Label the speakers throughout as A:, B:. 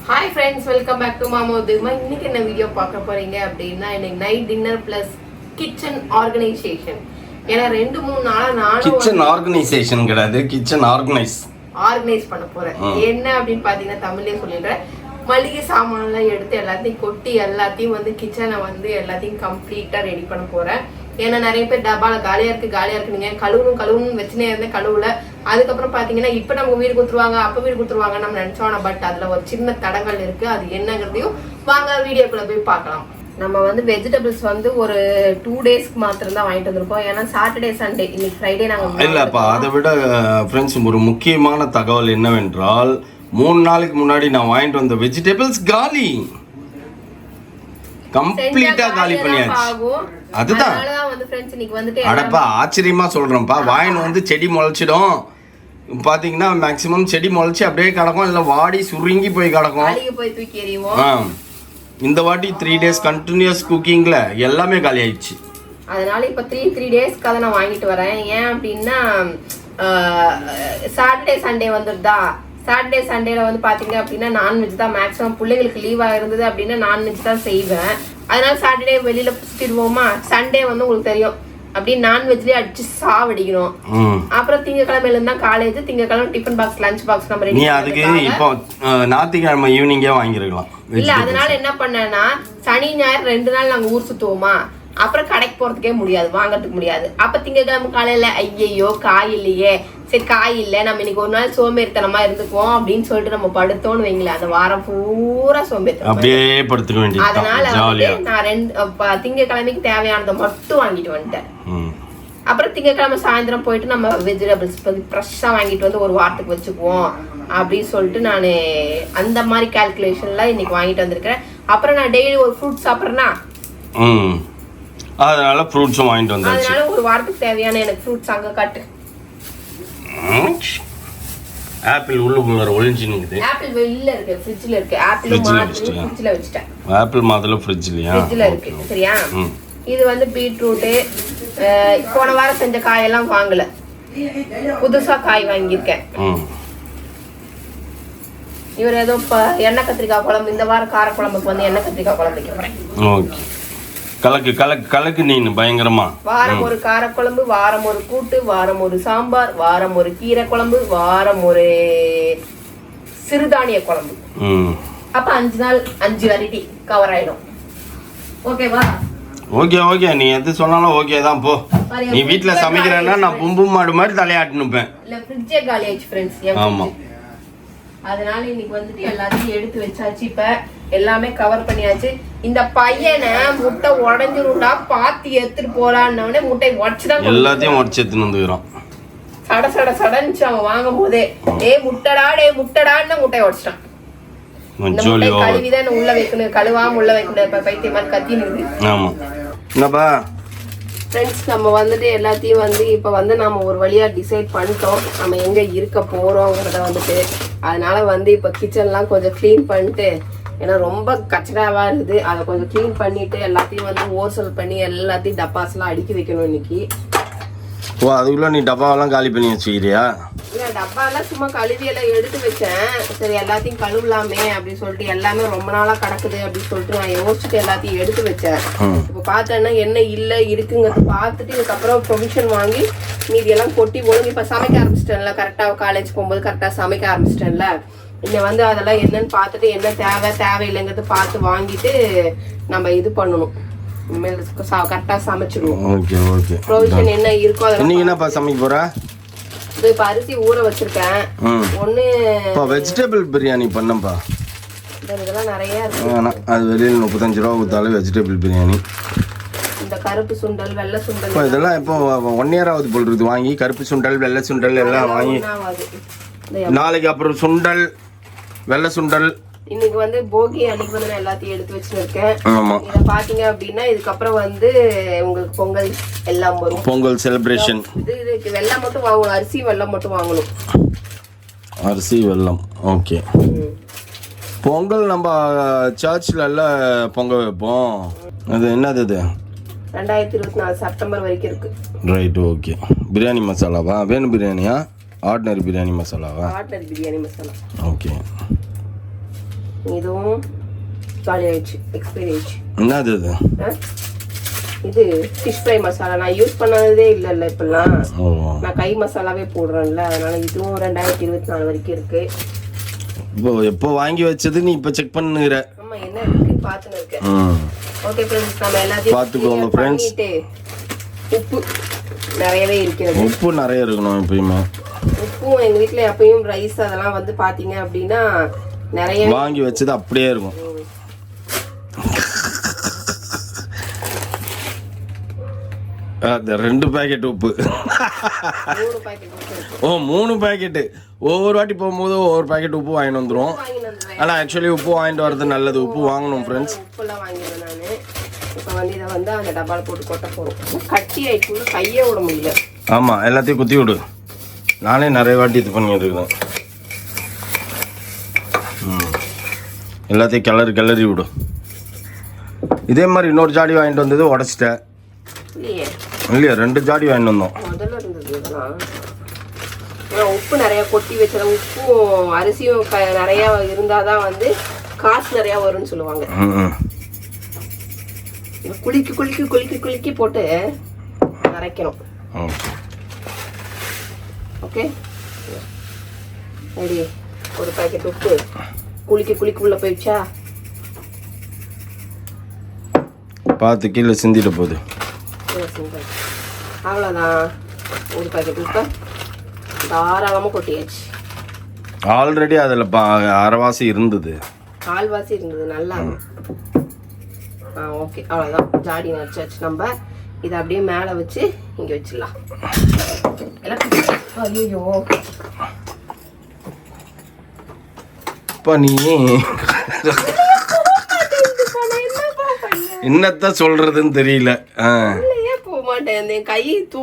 A: Hi friends, welcome back to Mama Udhima. இன்னைக்கு என்ன video பார்க்க போறீங்க அப்படின்னா இன்னைக்கு night dinner plus kitchen organisation. ஏன்னா 2-3 நாளா நானும்
B: கிச்சன் ஆர்கனைசேஷன் கிடையாது, கிச்சன் ஆர்கனைஸ்
A: பண்ண போறேன். என்ன அப்படின்னு பாத்தீங்கன்னா தமிழ்லயே சொல்லிடுறேன். மளிகை சாமான்லாம் எடுத்து எல்லாத்தையும் கொட்டி எல்லாத்தையும் வந்து கிச்சனை வந்து எல்லாத்தையும் கம்ப்ளீட்டா ரெடி பண்ண போறேன். ஏன்னா நிறைய பேர் டப்பால காலியா இருக்கு நீங்க கழுவணும் வச்சுனே இருந்தேன் கழுவுல. அதுக்கப்புறம் பாத்தீங்கன்னா இப்ப நம்ம வீடு கொடுத்துருவாங்க அப்ப வீடு கொடுத்துருவாங்க நம்ம நினைச்சோம். பட் அதுல ஒரு சின்ன தடங்கள் இருக்கு. அது என்னங்கிறதையும் வாங்க வீடியோக்குள்ள போய் பார்க்கலாம். நம்ம வந்து வெஜிடபிள்ஸ் வந்து ஒரு 2 டேஸ்க்கு மாத்திரம் தான் வாங்கிட்டு வந்திருக்கோம். ஏன்னா சாட்டர்டே சண்டே இன்னைக்கு ஃப்ரைடே நாங்க
B: இல்லப்பா. அதை விட ஃப்ரெண்ட்ஸ் ஒரு முக்கியமான தகவல் என்னவென்றால் 3 நாளைக்கு முன்னாடி நான் வாங்கிட்டு வந்த வெஜிடபிள்ஸ் காலி, கம்ப்ளீட்டா காலி பண்ணியாச்சு. அதுதான் அடப்பா ஆச்சரியமா சொல்றேன்ப்பா. வாங்கிட்டு வந்து செடி முளைச்சிடும் பாத்தீங்கன்னா மேக்சிமம் செடி முளைச்சி அப்படியே கிடக்கும், இல்லை வாடி சுருங்கி போய் கிடக்கும். இந்த வாட்டி 3 டேஸ் கண்டினியூஸ் குக்கிங்ல எல்லாமே காலி ஆயிடுச்சு.
A: அதனால இப்ப 3 டேஸ்க்கு அதை நான் வாங்கிட்டு வரேன். ஏன் அப்படின்னா சாட்டர்டே சண்டே வந்துடுதா. சாட்டர்டே சண்டேல வந்து பாத்தீங்க அப்படின்னா நான்வெஜ் தான் மேக்ஸிமம். பிள்ளைங்களுக்கு லீவா இருந்தது அப்படின்னா நான்வெஜ் தான் செய்வேன். அதனால சாட்டர்டே வெளியில சுத்திடுவோமா. சண்டே வந்து உங்களுக்கு தெரியும் அப்படியே நான்வெஜ்லயே அடிச்சு சாவடிக்கணும். அப்புறம் திங்கக்கிழமையில இருந்தா காலேஜ், திங்கக்கிழமை டிஃபன் பாக்ஸ் லஞ்ச் பாக்ஸ் நம்ம ரெடி.
B: நீ அதுக்கு இப்போ ஞாயிற்றுக்கிழமை ஈவினிங்கே வாங்கிருக்கலாம்.
A: இல்ல அதனால என்ன பண்ணேன்னா சனி ஞாயிறு 2 நாள் நாங்க ஊர் சுத்துவோமா. அப்புறம் கடைக்கு போறதுக்கே முடியாது, வாங்கறதுக்கு முடியாது. அப்ப திங்கக்கிழமை காலையில ஐயையோ காய் இல்லையே, சரி காய் இல்லை நம்ம இன்னைக்கு ஒரு நாள் சோம்பேறித்தனமா இருந்துக்குவோம் அப்படின்னு சொல்லிட்டு நம்ம படுத்தோன்னு வைங்களேன், அந்த வாரம் பூரா சோம்பேறித்தனம்
B: அப்படியே படுத்துக்க வேண்டியது.
A: அதனால நான் திங்கக்கிழமைக்கு தேவையானதை மட்டும் வாங்கிட்டு வந்துட்டேன். அப்புறம் திங்கக்கிழமை சாயந்தரம் போயிட்டு நம்ம வெஜிடபிள்ஸ் வந்து ஃப்ரெஷ்ஷா வாங்கிட்டு வந்து ஒரு வாரத்துக்கு வச்சுக்குவோம் அப்படின்னு சொல்லிட்டு நான் அந்த மாதிரி கால்குலேஷன்ல இன்னைக்கு வாங்கிட்டு வந்திருக்கேன். அப்புறம் நான் டெய்லி ஒரு ஃப்ரூட் சாப்பிட்றேன்னா
B: அதனால ஃப்ரூட்ஸும் வாங்கிட்டு வந்தாச்சு.
A: அதனால ஒரு வாரத்துக்கு தேவையான எனக்கு ஃப்ரூட்ஸ் அங்க காட்டு.
B: ஆப்பிள் உள்ளுக்குள்ள ஒளிஞ்சு நிக்குது.
A: ஆப்பிள் வெளியில இருக்கு, ஃப்ரிட்ஜ்ல இருக்கு. ஆப்பிள் மாத்தி ஃப்ரிட்ஜ்ல வச்சிட்டேன்.
B: ஆப்பிள் மாதுளை ஃப்ரிட்ஜ்லயா?
A: ஃப்ரிட்ஜ்ல இருக்கு. சரியா? இது வந்து பீட்ரூட். போன வாரம் செஞ்ச காயெல்லாம் வாங்கல, புதுசா காய் வாங்கியிருக்கேன். இவர் ஏதோ எண்ணெய் கத்திரிக்காய் குழம்பு, இந்த வாரம் கார குழம்புக்கு வந்து எண்ணெய் கத்திரிக்காய் குழம்பு வைக்க போறேன்.
B: ஓகே, கலக்கு நீ பயங்கரமா.
A: வாரம் ஒரு காரக்குழம்பு, வாரம் ஒரு கூட்டு, வாரம் ஒரு சாம்பார், வாரம் ஒரு கீரை குழம்பு, வாரம் ஒரு சிறுதானிய குழம்பு. அப்ப 5 நாள் 5 வெரைட்டி கவர் ஆயிடும். ஓகேவா?
B: ஓகே நீ எது சொன்னாலும் ஓகே தான் போ. நீ வீட்ல சமைக்கிறேன்னா நான் பும்பு மாடு மாதிரி தலையாட்டுனுப்பேன்.
A: இல்ல ஃப்ரிட்ஜே காலி ஆயிடுச்சு ஃப்ரெண்ட்ஸ்.
B: ஆமா,
A: அதனால இன்னைக்கு வந்துட்டு எல்லாத்தையும் எடுத்து வச்சாச்சு. இப்ப எல்லாமே கவர் பண்ணியாச்சு. இந்த பையனை முட்டை உடஞ்சிருண்டா பாத்தி எடுத்துட்டு போறான்னு முட்டை உடச்சுதான்
B: எல்லாத்தையும் உடச்சு எடுத்துன்னு வந்துக்கிறோம்.
A: சடன்னு அவன் வாங்கும் போதே முட்டடான்னு முட்டையை உடச்சிட்டான். இந்த முட்டை கழுவிதான் உள்ள வைக்கணும், கழுவாம உள்ள வைக்க முடியாது. பைத்திய மாதிரி கத்தி நிறுது.
B: ஆமா என்னப்பா
A: ஃப்ரெண்ட்ஸ், நம்ம வந்துட்டு எல்லாத்தையும் வந்து இப்போ வந்து நம்ம ஒரு வழியாக டிசைட் பண்ணிட்டோம் நம்ம எங்கே இருக்க போகிறோங்கிறத வந்துட்டு. அதனால வந்து இப்போ கிச்சன்லாம் கொஞ்சம் க்ளீன் பண்ணிட்டு, ஏன்னா ரொம்ப கச்சடாவாக இருக்குது, அதை கொஞ்சம் க்ளீன் பண்ணிவிட்டு எல்லாத்தையும் வந்து ஓர்சல் பண்ணி எல்லாத்தையும் டப்பாஸ்லாம் அடுக்கி வைக்கணும் இன்னைக்கு.
B: ஓ, அதுக்குள்ள நீ டப்பாவெல்லாம் காலி பண்ணி வச்சுக்கிறியா?
A: இல்லை, டப்பாலாம் சும்மா கழுவியெல்லாம் எடுத்து வச்சேன். சரி எல்லாத்தையும் கழுவலாமே அப்படின்னு சொல்லிட்டு, எல்லாமே ரொம்ப நாளாக கிடக்குது அப்படின்னு சொல்லிட்டு நான் யோசிச்சுட்டு எல்லாத்தையும் எடுத்து வச்சேன். இப்போ பார்த்தேன்னா என்ன இல்லை இருக்குங்கிறத பார்த்துட்டு இதுக்கப்புறம் ப்ரொவிஷன் வாங்கி மீதியெல்லாம் கொட்டி ஒழுங்கு இப்போ சமைக்க ஆரம்பிச்சிட்டேன்ல. கரெக்டாக காலேஜ் போகும்போது கரெக்டாக சமைக்க ஆரம்பிச்சிட்டேன்ல. இங்கே வந்து அதெல்லாம் என்னன்னு பார்த்துட்டு என்ன தேவையில்லைங்கிறது பார்த்து வாங்கிட்டு நம்ம இது பண்ணணும். கரெக்டாக சமைச்சிடுவோம்.
B: ஓகே
A: ப்ரொவிஷன் என்ன இருக்கோ அதை.
B: நீ என்னப்பா சமைக்க போற?
A: இப்ப அரிசி ஊற வச்சிருக்கேன். ஒண்ணு
B: வெஜிடபிள் பிரியாணி பண்ணப்பா.
A: இதெல்லாம் நிறைய இருக்கு.
B: அது வெளியில 35 ரூபா கொடுத்தாலும் வெஜிடபிள் பிரியாணி.
A: இந்த கருப்பு சுண்டல், வெள்ளை சுண்டல்
B: இதெல்லாம் இப்போ 1 year ஆகுது போல் இருக்குது வாங்கி. கருப்பு சுண்டல், வெள்ளை சுண்டல் எல்லாம் வாங்கி. நாளைக்கு அப்புறம் சுண்டல், வெள்ளை சுண்டல்.
A: இன்னைக்கு வந்து போகி அன்னைக்கு வந்து நான் எல்லாத்தையும் எடுத்து வச்சிருக்கேன். இத பாத்தீங்க அப்படின்னா இதுக்கப்புறம் வந்து உங்களுக்கு பொங்கல் எல்லாம் வரும்.
B: பொங்கல் செலிப்ரேஷன்.
A: இதுக்கு வெல்லம் மட்டும் வாங்கணும், அரிசி வெல்லம் மட்டும் வாங்கணும்.
B: அரிசி வெல்லம். ஓகே. பொங்கல் நம்ம சர்ச்சில் எல்லாம் பொங்கல் வைப்போம். அது என்னது? அது
A: 2024 செப்டம்பர் வரைக்கும் இருக்கு.
B: Right, okay. பிரியாணி மசாலாவா? வேணும் பிரியாணியா? ஆர்டினரி பிரியாணி மசாலாவா?
A: ஆர்டினரி பிரியாணி மசாலா.
B: ஓகே.
A: இதுவும் காலி ஆயிடுச்சு, எக்ஸ்பைரி ஆயிடுச்சு.
B: என்னது இது?
A: இது ஃபிஷ் ஃப்ரை மசாலா நான் யூஸ் பண்ணதே இல்லைல்ல இப்பெல்லாம். நான் கை மசாலாவே போடுறேன்ல, அதனால இதுவும் 2024 வரைக்கும் இருக்கு.
B: எப்போ வாங்கி வச்சது நீ இப்போ செக் பண்ணுற?
A: ஆமா, என்ன இருக்கு பார்த்துன்னு இருக்கேன். ஓகே ஃப்ரெண்ட்ஸ், நம்ம எல்லாத்தையும்
B: பார்த்துக்கோங்க ஃப்ரெண்ட்ஸ்.
A: உப்பு நிறையவே இருக்கிறது.
B: உப்பு நிறைய இருக்கணும் எப்பயுமே.
A: உப்பும் எங்கள் வீட்டில் எப்பயும் ரைஸ் அதெல்லாம் வந்து பார்த்தீங்க அப்படின்னா நிறைய
B: வாங்கி வச்சது அப்படியே இருக்கும். அந்த 2 பாக்கெட் உப்பு.
A: 3 பாக்கெட் உப்பு.
B: 3 பாக்கெட்டு. ஒவ்வொரு வாட்டி போகும்போது ஒவ்வொரு பாக்கெட் உப்பு வாங்கிட்டு வந்துடும். ஆனால் ஆக்சுவலி உப்பு வாங்கிட்டு வரது நல்லது. உப்பு வாங்கணும் ஃப்ரெண்ட்ஸ்.
A: உப்புலாம் வாங்கிடுவேன் நான். இப்போ வந்து இதை வந்து அந்த டப்பாவில் போட்டு கொட்ட போகிறோம். கட்டி ஆயிடுச்சு, கையே விட முடியல.
B: ஆமாம், எல்லாத்தையும் குத்தி விடு. நானே நிறைய வாட்டி இது பண்ணிட்டு இருக்கேன். எல்லாத்தையும் கிளறி விடு. இதே மாதிரி இன்னொரு ஜாடி வாங்கிட்டு வந்தது உடச்சிட்டேன். இல்லையா, 2 ஜாடி வாங்கிட்டு வந்தோம்.
A: முதல்ல இருந்தது இதெல்லாம். உப்பு நிறைய கொட்டி வச்ச உப்பும் அரிசியும் நிறைய இருந்தாதான் வந்து காசு நிறைய வரும்னு சொல்லுவாங்க. குளிக்கி குளிக்கி குளிக்கி குளிக்கி போட்டு அரைக்கணும். Okay ready. ஒரு பாக்கெட் உப்பு குளிக்கி குளிக்கி உள்ள போயிடுச்சா?
B: பார்த்து கீழே சிந்திட்டு போகுது.
A: அவ்வளோதான். ஒரு பாக்கெட் உப்பு தாராளமாக கொட்டியாச்சு.
B: ஆல்ரெடி அதில் அரைவாசி இருந்தது,
A: கால்வாசி இருந்தது. நல்லா ஓகே, அவ்வளோதான். ஜாடி வச்சாச்சு. நம்ம இதை அப்படியே மேலே வச்சு இங்கே வச்சிடலாம். ஐயோ
B: இப்போ நீ என்னத்தான் சொல்றதுன்னு தெரியல.
A: போக மாட்டேன், என் கை இது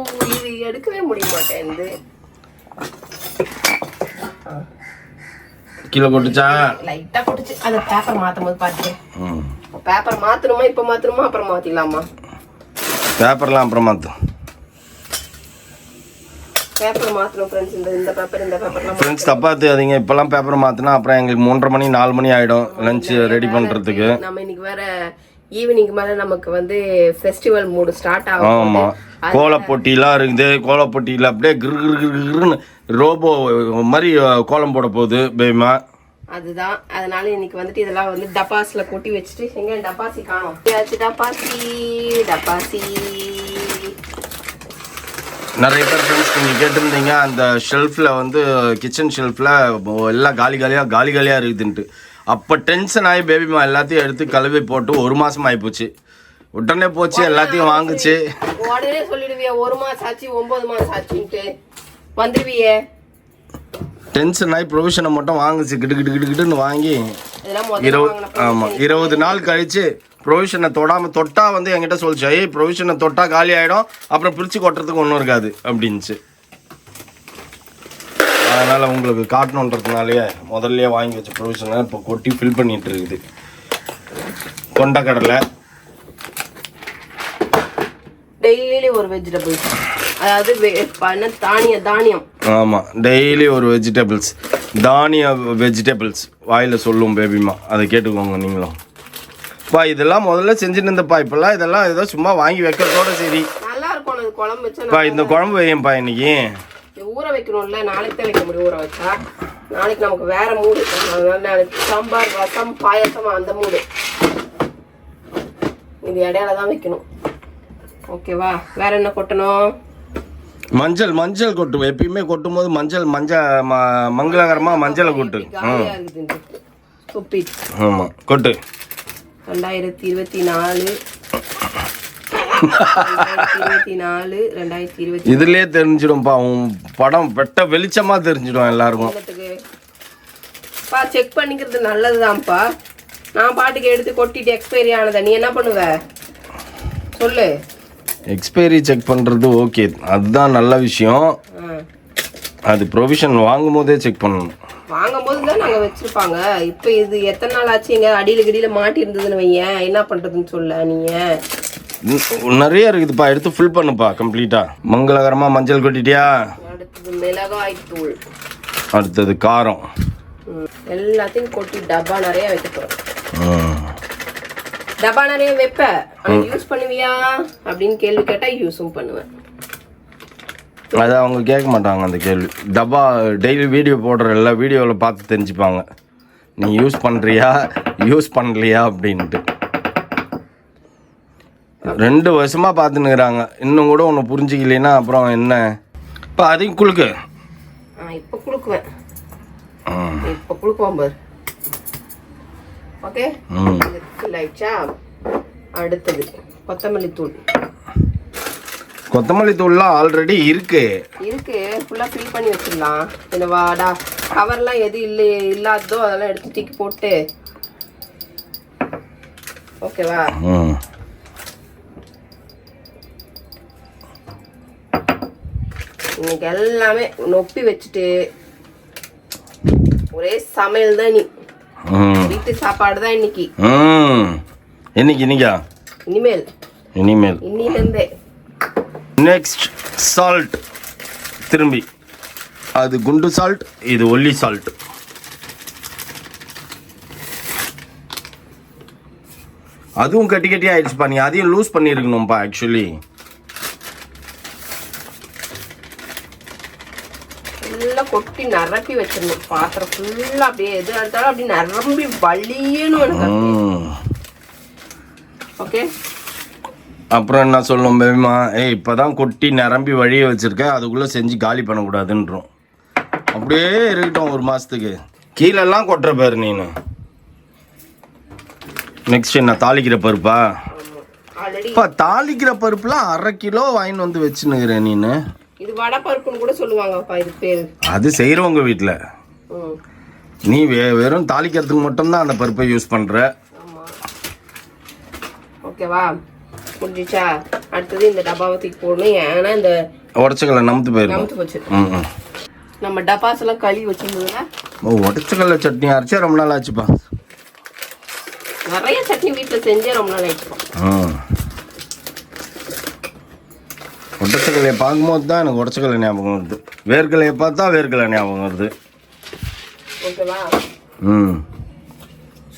A: எடுக்கவே முடிய மாட்டேன்.
B: கீழே கொட்டுச்சா?
A: லைட்டா கொட்டுச்சு. அந்த பேப்பர் மாத்தும் போது பாத்துட்டேன். பேப்பர் மாத்தணுமா, இப்ப மாத்தணுமா, அப்புறம் மாத்திடலாமா?
B: பேப்பர்லாம் அப்புறம் மாத்து.
A: பேப்பர் மாத்தணும் ஃப்ரெண்ட்ஸ். இந்த பேப்பர்லாம்
B: ஃப்ரெண்ட்ஸ் தப்பாத்துக்காதீங்க. இப்பெல்லாம் பேப்பர் மாத்தினா அப்புறம் எங்களுக்கு 3:30 மணி 4 மணி ஆயிடும் லஞ்ச் ரெடி பண்றதுக்கு.
A: நம்ம இன்னைக்கு வேற ஈவினிங் மேல நமக்கு வந்து ஃபெஸ்டிவல் மூடு ஸ்டார்ட் ஆகும்.
B: ஆமா, கோல போட்டிலாம் இருக்குது. கோல போட்டியில அப்படியே கிருன்னு ரோபோ மாதிரி கோலம் போட போகுது பேமா.
A: அதுதான், அதனால இன்னைக்கு வந்துட்டு இதெல்லாம் வந்து டப்பாஸ்ல கொட்டி வச்சுட்டு எங்க டப்பாசி காணோம். டப்பாசி
B: நிறைய பேர் ஃப்ரெண்ட்ஸ் நீங்கள் கேட்டிருந்தீங்க அந்த ஷெல்ஃபில் வந்து கிச்சன் ஷெல்ஃபில் எல்லாம் காலியாக இருக்குதுன்ட்டு. அப்போ டென்ஷன் ஆகி பேபிமா எல்லாத்தையும் எடுத்து கழுவி போட்டு 1 மாதம் ஆகிப்போச்சு. உடனே போச்சு, எல்லாத்தையும் வாங்குச்சு.
A: உடனே சொல்லிடுவியா 1 மாதம் ஆச்சு 9 மாதம் ஆச்சுன்ட்டு வந்துடுவியே.
B: டென்ஷன் ஆகி ப்ரொவிஷனை மட்டும் வாங்குச்சு. கிட்டுன்னு வாங்கி 20 நாள் கழிச்சு ப்ரொவிஷனை தொட்டா வந்து என்கிட்ட சொல்லிச்சு, ப்ரொவிஷனை தொட்டா காலி ஆகிடும், அப்புறம் பிரித்து கொட்டுறதுக்கு ஒன்றும் இருக்காது அப்படின்ச்சு. அதனால் உங்களுக்கு காட்டணுன்றதுனாலேயே முதல்லையே வாங்கி வச்ச ப்ரொவிஷனை இப்போ கொட்டி ஃபில் பண்ணிட்டு இருக்குது. கொண்டக்கடலை
A: டெய்லி ஒரு வெஜிடபிள், அதாவது தானியம். ஆமாம்,
B: டெய்லி ஒரு வெஜிடபிள்ஸ், தானிய வெஜிடபிள்ஸ் வாயில் சொல்லும் பேபிமா. அதை கேட்டுக்கோங்க நீங்களும். பா இதெல்லாம் முதல்ல செஞ்சுட்டு இருந்தப்பா, இப்பெல்லாம் இதெல்லாம் ஏதோ சும்மா வாங்கி வைக்கிறதோட சரி.
A: நல்லா இருக்கும் குழம்பு வச்சா.
B: பா இந்த குழம்பு வையப்பா இன்னைக்கு.
A: ஊற வைக்கணும்ல, நாளைக்கு தான் வைக்க முடியும். ஊற வச்சா நாளைக்கு நமக்கு வேற மூடு. நாளைக்கு சாம்பார், ரசம், பாயசம் அந்த மூடு. இது இடையில தான் வைக்கணும். ஓகேவா? வேற என்ன கொட்டணும்?
B: மஞ்சள் கொட்டு. எப்பயுமே கொட்டும் போது மங்களகரமா மஞ்சளை கொட்டு. ஆமா கொட்டு.
A: 2024
B: இதுலயே தெரிஞ்சிடும்பா. உன் படம் வெட்ட வெளிச்சமா தெரிஞ்சிடும் எல்லாருக்கும்.
A: செக் பண்ணிக்கிறது நல்லதுதான்ப்பா. நான் பாட்டுக்கு எடுத்து கொட்டிட்டு எக்ஸ்பைரி ஆனதை நீ என்ன பண்ணுவ சொல்லு.
B: எக்ஸ்பைரி செக் பண்றது ஓகே, அதுதான் நல்ல விஷயம். அது ப்ரொவிஷன் வாங்கும் போதே செக் பண்ணணும்.
A: வாங்கும் போது தான் நாங்கள் வச்சிருப்பாங்க. இப்போ இது எத்தனை நாள் ஆச்சு? எங்க அடியில் மாட்டி இருந்ததுன்னு வையேன், என்ன பண்றதுன்னு சொல்ல. நீங்க
B: நிறைய இருக்குதுப்பா, எடுத்து ஃபில் பண்ணுப்பா கம்ப்ளீட்டா. மங்களகரமா மஞ்சள் கொட்டிட்டியா?
A: அடுத்தது மிளகாய் தூள்,
B: அடுத்தது காரம்.
A: எல்லாத்தையும் கொட்டி டப்பா நிறைய வைக்க போறேன். டப்பா நிறைய வைப்பேன், யூஸ் பண்ணுவியா அப்படின்னு கேள்வி கேட்டா யூஸும் பண்ணுவேன்.
B: அதை அவங்க கேட்க மாட்டாங்க அந்த கேள்வி. டப்பா டெய்லி வீடியோ போடுற எல்லா வீடியோவில் பார்த்து தெரிஞ்சுப்பாங்க நீ யூஸ் பண்ணுறியா யூஸ் பண்ணலையா அப்படின்ட்டு. 2 வருஷமாக பார்த்துன்னுக்குறாங்க, இன்னும் கூட ஒன்று புரிஞ்சிக்கலைன்னா அப்புறம் என்ன. இப்போ அதையும் குளுக்கு.
A: இப்போ குளுக்குவேன், இப்போ குளுக்குவோம் பாரு. ஓகே, ஆயிடுச்சா? அடுத்தது கொத்தமல்லி தூள்.
B: கொத்தமல்லி தூள்லாம் ஆல்ரெடி இருக்கு,
A: ஃபுல்லாக ஃபில் பண்ணி வச்சிடலாம். இந்த வாடா கவர்லாம் எது இல்லாததோ அதெல்லாம் எடுத்து தூக்கி போட்டு. ஓகேவா? இன்னைக்கு எல்லாமே நொப்பி வச்சுட்டு ஒரே சமையல் தான். நீ வீட்டு சாப்பாடு தான் இன்னைக்கு.
B: இன்னைக்கா? இனிமேல்
A: இன்னிலிருந்தே.
B: Next salt. திரும்பி அது குண்டு சால்ட், இது ஒல்லி சால்ட். அதுவும் கட்டி கட்டி ஆயிடுச்சுப்பா, நீ அதையும் லூஸ் பண்ணியிருக்கணும்ப்பா ஆக்சுவலி.
A: ஃபுல்லாக கொட்டி நிரப்பி வச்சிடணும் பாத்திரம் ஃபுல்லாக. அப்படியே எது எடுத்தாலும் அப்படி நிரம்பி வலியணும். ஓகே,
B: அப்புறம் என்ன சொல்லணும் பேபிமா, இப்போதான் கொட்டி நிரம்பி வழிய வச்சிருக்கேன், அதுக்குள்ளே செஞ்சு காலி பண்ணக்கூடாதுன்றோம். அப்படியே இருக்கட்டும் 1 மாதத்துக்கு. கீழெல்லாம் கொட்டுற பாரு நீனு. நெக்ஸ்ட் என்ன, தாளிக்கிற பருப்பா? இப்போ தாளிக்கிற பருப்புலாம் 1/2 கிலோ வாங்கிட்டு வந்து வச்சுன்னுக்கிறேன் நீனு.
A: இது வடை பருப்புன்னு கூட சொல்லுவாங்கப்பா, இது பேர்.
B: அது செய்கிறவங்க வீட்டில். நீ வெறும் தாளிக்கிறதுக்கு மட்டும்தான் அந்த பருப்பை யூஸ் பண்ணுற.
A: ஓகேவா, முடிஞ்சிச்சா? அடுத்தது இந்த டப்பாவை தூக்கி போடணும், ஏன்னா இந்த
B: உடச்சக்கல்ல நமுத்து
A: போச்சு. நம்ம டப்பாஸ் எல்லாம் கழுவி வச்சிருந்ததுல
B: உடச்சக்கல்ல சட்னி அரைச்சா ரொம்ப நாள் ஆச்சுப்பா.
A: நிறைய சட்னி வீட்டில் செஞ்சே ரொம்ப நாள் ஆயிடுச்சுப்போம்.
B: உடச்சக்கல்லையை பார்க்கும்போது தான் எனக்கு உடச்சக்கல்லை ஞாபகம் வருது, வேர்க்கலையை பார்த்தா வேர்க்கலை ஞாபகம் வருது.
A: ஓகேவா?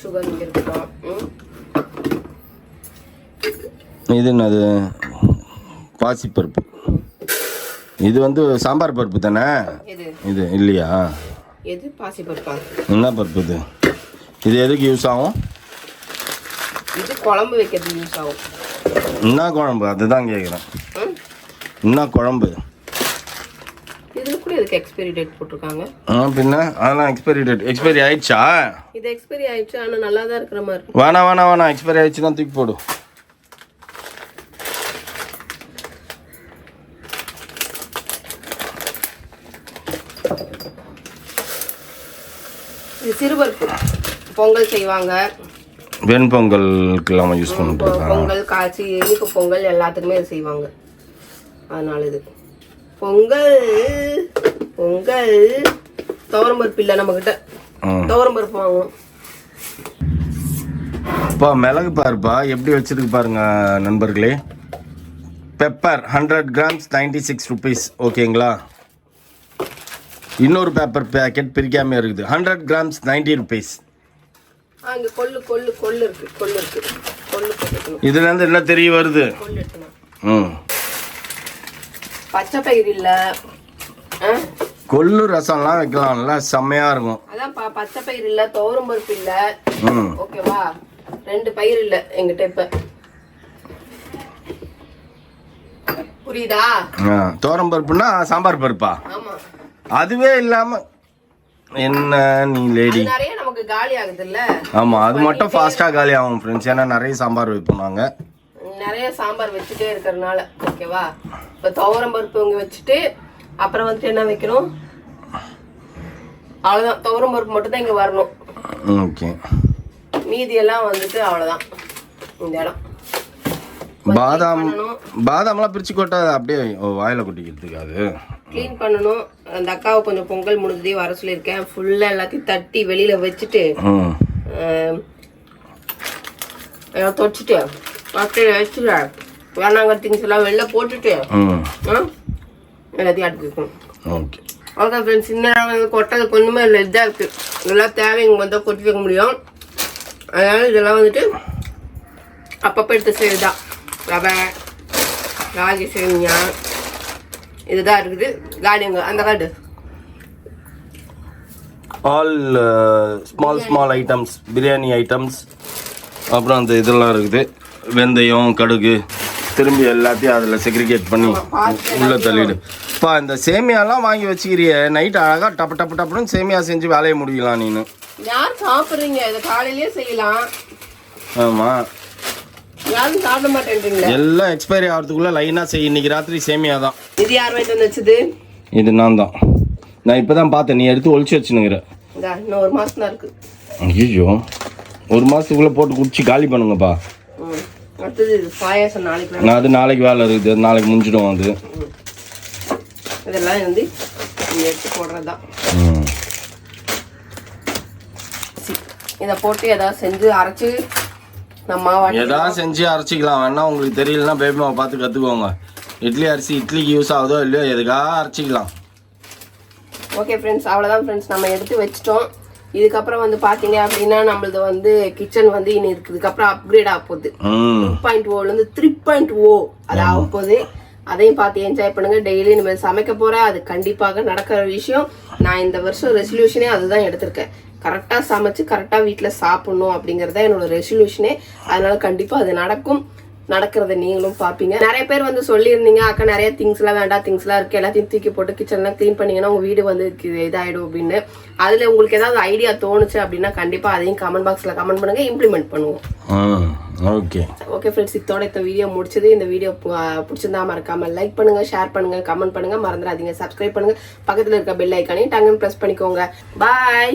A: சுகர் இங்கே இருக்கட்டும்.
B: இது என்னது? பாசிப்பருப்பு. இது வந்து சாம்பார் பருப்பு தானே? இது இல்லையா?
A: எது பாசிப்பருப்பா?
B: என்ன பருப்பு இது? இது எதுக்கு யூஸ் ஆகும்?
A: இது குழம்பு வைக்கிறதுக்கு யூஸ் ஆகும்.
B: என்ன குழம்பு? அதுதான் கேட்குறேன். என்ன குழம்பு?
A: இதுல கூட இதுக்கு எக்ஸ்பைரி டேட் போட்டிருக்காங்க.
B: பின்ன அதெல்லாம் எக்ஸ்பைரி ஆயிடுச்சா?
A: இது எக்ஸ்பைரி ஆயிடுச்சு, ஆனால் நல்லா தான் இருக்கிற மாதிரி.
B: வேணாம் எக்ஸ்பைரி ஆயிடுச்சுன்னா தூக்கி போடு.
A: இது சிறுபருப்பு பொங்கல் செய்வாங்க,
B: வெண்பொங்கலுக்கெல்லாம் யூஸ் பண்ணுறாங்க.
A: பொங்கல் காய்ச்சி இனிப்பு பொங்கல் எல்லாத்துக்குமே இது செய்வாங்க. அதனால இது பொங்கல். துவரம்பருப்பு இல்லை நம்மக்கிட்ட, துவரம்பருப்பு வாங்குவோம்.
B: இப்போ மிளகு பாருப்பா எப்படி வச்சிருக்கு பாருங்க நண்பர்களே. Pepper 100 grams 96 rupees. ஓகேங்களா? இன்னொரு பேப்பர் பேக்கெட் பிரிக்காம இருக்குது, 100 grams 90 rupees.
A: அங்க கொள்ளு இருக்கு.
B: இதுல இருந்து என்ன தெரிய வருது?
A: பச்சை பயிர் இல்ல,
B: கொள்ளு ரசம்லாம் வைக்கலாம்ல, செம்மையா இருக்கும்.
A: அதான் பச்சை பயிர் இல்ல, துவரம் பருப்பு இல்ல. ஓகேவா? 2 பயிர் இல்ல எங்கிட்ட இப்ப. புரியுதா?
B: துவரம் பருப்புனா சாம்பார் பருப்பா?
A: ஆமா.
B: அதுவே இல்லாம என்ன நீ லேடி,
A: நிறைய நமக்கு காலி ஆகுது இல்ல?
B: ஆமா, அது மட்டும் ஃபாஸ்டா காலி ஆகும் ஃப்ரெண்ட்ஸ். ஏன்னா நிறைய சாம்பார் வைப்போம் நாங்க,
A: நிறைய சாம்பார் வச்சுட்டே இருக்கிறதுனால. ஓகேவா? இப்போ துவரம் பருப்பு இங்கே வச்சுட்டு அப்புறம் வந்துட்டு என்ன வைக்கணும்? அவ்வளோதான், துவரம் பருப்பு மட்டும் தான் இங்கே வரணும்.
B: ஓகே,
A: மீதி எல்லாம் வந்துட்டு அவ்வளோதான். இந்த இடம்
B: பாதாம்லாம் பிரிச்சு கொட்டா அப்படியே வாயில கொட்டிக்கிறதுக்கு அது
A: க்ளீன் பண்ணணும். அந்த அக்காவை கொஞ்சம் பொங்கல் முடிஞ்சதே வர சொல்லியிருக்கேன். ஃபுல்லாக எல்லாத்தையும் தட்டி வெளியில வச்சுட்டு தொடிச்சிட்டு அப்படியே வச்சுட்டு வேணாங்க திங்ஸ் எல்லாம் வெளில போட்டுட்டு எல்லாத்தையும் அடுக்கி வைக்கணும்.
B: ஓகே,
A: ஓகே ஃப்ரெண்ட்ஸ், இன்னும் கொட்டதுக்கு ஒன்றுமே இல்லை, இதாக இருக்குது. இதெல்லாம் தேவைங்க வந்து கொட்டி வைக்க முடியும். அதனால் இதெல்லாம் வந்துட்டு அப்பப்போ எடுத்து செய்யுதான். ரவை, ராகி சேமியா இதுதான் இருக்குது. காலிங்க அந்த card
B: all small items, biryani items, அப்புறம் அந்த இதெல்லாம் இருக்குது. வெந்தயம், கடுகு, திரும்பி எல்லாத்தையும் அதில் செக்ரிகேட் பண்ணி உள்ளே தள்ளிடு. இப்போ இந்த சேமியாலாம் வாங்கி வச்சுக்கிறிய, நைட் அழகாக டப்பு டப்பு டப்புன்னு சேமியா செஞ்சு வேலையை முடிக்கலாம் நீனு.
A: யார் சாப்பிட்றீங்க? இதை காலையிலேயே செய்யலாம்.
B: ஆமாம்,
A: யாரும் சாப்பிட மாட்டேன்றீங்களா?
B: எல்லாம் எக்ஸ்பைரி ஆகிறதுக்குள்ளே லைனாக செய்ய. இன்னைக்கு ராத்திரி சேமியா தான்.
A: இது யார் வாங்கிட்டு வந்து வச்சது?
B: இது நான் தான். நான் இப்போ தான் பார்த்தேன், நீ எடுத்து ஒழிச்சு வச்சுனுங்கிற.
A: இன்னும் 1 மாதம் தான் இருக்குது.
B: ஐயோ, 1 மாதத்துக்குள்ளே போட்டு குடிச்சு காலி பண்ணுங்கப்பா.
A: அடுத்தது பாயாசம் நாளைக்கு.
B: அது நாளைக்கு வேலை இருக்குது, நாளைக்கு முடிஞ்சிடும். அது
A: இதெல்லாம் வந்து எடுத்து போடுறது தான். இதை போட்டு ஏதாவது செஞ்சு அரைச்சி நம்ம
B: ஏதாவது செஞ்சு அரைச்சிக்கலாம். வேணா உங்களுக்கு தெரியலன்னா பேபி மாவை பார்த்து கற்றுக்கோங்க. இட்லி அரிசி இட்லிக்கு யூஸ் ஆகுதோ இல்லையோ எதுக்காக அரைச்சிக்கலாம்.
A: ஓகே ஃப்ரெண்ட்ஸ், அவ்வளோதான் ஃப்ரெண்ட்ஸ், நம்ம எடுத்து வச்சிட்டோம். இதுக்கப்புறம் வந்து பார்த்தீங்க அப்படின்னா நம்மளது வந்து கிச்சன் வந்து இனி இருக்குது. இதுக்கப்புறம் அப்கிரேட் ஆக போகுது. 2.0 3.0 அது ஆக போகுது. அதையும் பார்த்து என்ஜாய் பண்ணுங்க. டெய்லி நம்ம சமைக்க போகிறேன், அது கண்டிப்பாக நடக்கிற விஷயம். நான் இந்த வருஷம் ரெசல்யூஷனே அதுதான் எடுத்திருக்கேன். கரெக்டாக சமைச்சு கரெக்டாக வீட்டில் சாப்பிடணும் அப்படிங்கிறத என்னோட ரெசல்யூஷனே. அதனால கண்டிப்பாக அது நடக்கும். நடக்கிறத நீங்களும் பார்ப்பீங்க. நிறைய பேர் வந்து சொல்லியிருந்தீங்க, அக்கா நிறைய திங்ஸ்லாம் வேண்டாம், திங்ஸ்லாம் இருக்குது, எல்லாத்தையும் தூக்கி போட்டு கிச்சன்லாம் க்ளீன் பண்ணிங்கன்னா உங்கள் வீடு வந்து இதாகிடும் அப்படின்னு. அதில் உங்களுக்கு ஏதாவது ஐடியா தோணுச்சு அப்படின்னா கண்டிப்பாக அதையும் கமெண்ட் பாக்ஸில் கமெண்ட் பண்ணுங்கள், இம்ப்ளிமெண்ட் பண்ணுவோம்.
B: ஓகே
A: ஓகே ஃப்ரெண்ட்ஸ், இதோட இந்த வீடியோ முடிச்சது. இந்த வீடியோ பிடிச்சிருந்தா மறக்காமல் லைக் பண்ணுங்கள், ஷேர் பண்ணுங்கள், கமெண்ட் பண்ணுங்கள், மறந்துடாதீங்க சப்ஸ்கிரைப் பண்ணுங்கள், பக்கத்தில் இருக்க பெல் ஐக்கானையும் டங்குன்னு ப்ரெஸ் பண்ணிக்கோங்க. பாய்.